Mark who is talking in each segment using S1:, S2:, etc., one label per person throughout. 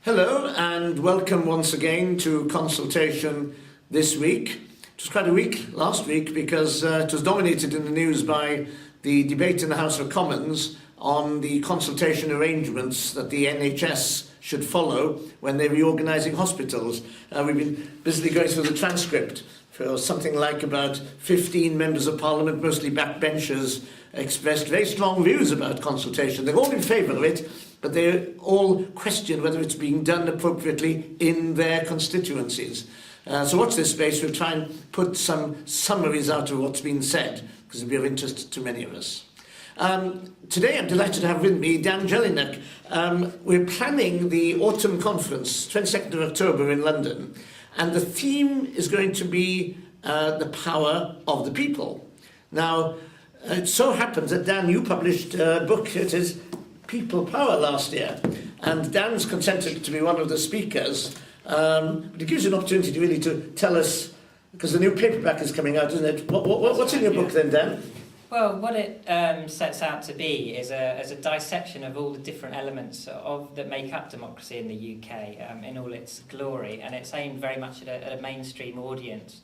S1: Hello and welcome once again to consultation this week. It was quite a week last week because it was dominated in the news by the debate in the House of Commons on the consultation arrangements that the NHS should follow when they're reorganising hospitals. We've been busily going through the transcript for something like about 15 members of Parliament, mostly backbenchers, expressed very strong views about consultation. They're all in favour of it, but they all question whether it's being done appropriately in their constituencies. So watch this space. We'll try and put some summaries out of what's been said, because it'll be of interest to many of us. Today I'm delighted to have with me Dan Jelinek. We're planning the autumn conference, 22nd of October in London, and the theme is going to be the power of the people. Now, it so happens that Dan, you published a book, it is People Power, last year, and Dan's consented to be one of the speakers, but it gives you an opportunity to really to tell us, because the new paperback is coming out, isn't it? What's in your book then, Dan?
S2: Well, what it sets out to be is a dissection of all the different elements that make up democracy in the UK in all its glory, and it's aimed very much at a mainstream audience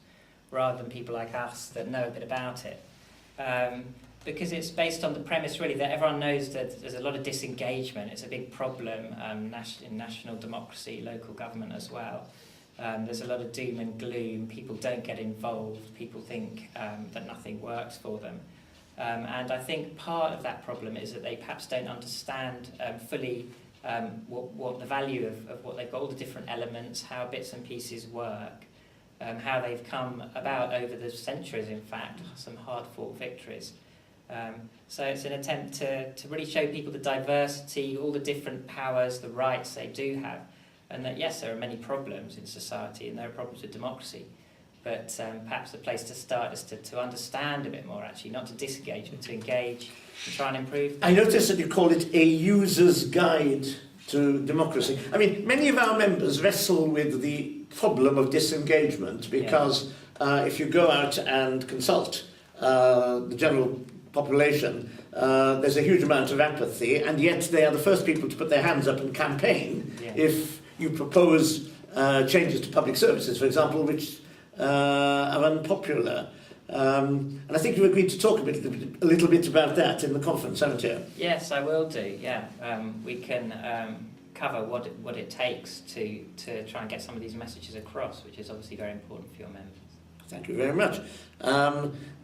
S2: rather than people like us that know a bit about it. Because it's based on the premise really that everyone knows that there's a lot of disengagement. It's a big problem in national democracy, local government as well. There's a lot of doom and gloom. People don't get involved. People think that nothing works for them. And I think part of that problem is that they perhaps don't understand fully what the value of what they've got, all the different elements, how bits and pieces work, how they've come about over the centuries, in fact, some hard-fought victories. So it's an attempt to really show people the diversity, all the different powers, the rights they do have, and that yes, there are many problems in society and there are problems with democracy, but perhaps the place to start is to understand a bit more, actually, not to disengage, but to engage and try and improve.
S1: I noticed that you call it a user's guide to democracy. I mean, many of our members wrestle with the problem of disengagement because if you go out and consult the general population, there's a huge amount of apathy, and yet they are the first people to put their hands up and campaign if you propose changes to public services, for example, which are unpopular. And I think you agreed to talk a little bit about that in the conference, haven't you?
S2: Yes, I will do, yeah. We can cover what it takes to try and get some of these messages across, which is obviously very important for your members.
S1: Thank you very much.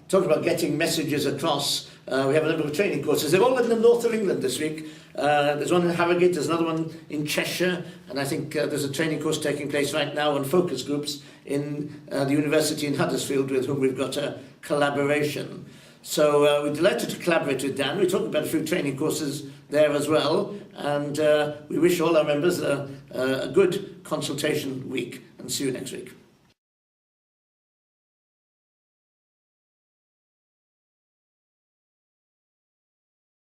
S1: Talking about getting messages across, we have a number of training courses. They're all in the north of England this week. There's one in Harrogate, there's another one in Cheshire, and I think there's a training course taking place right now on focus groups in the university in Huddersfield, with whom we've got a collaboration. So we're delighted to collaborate with Dan. We're talking about a few training courses there as well, and we wish all our members a good consultation week, and see you next week.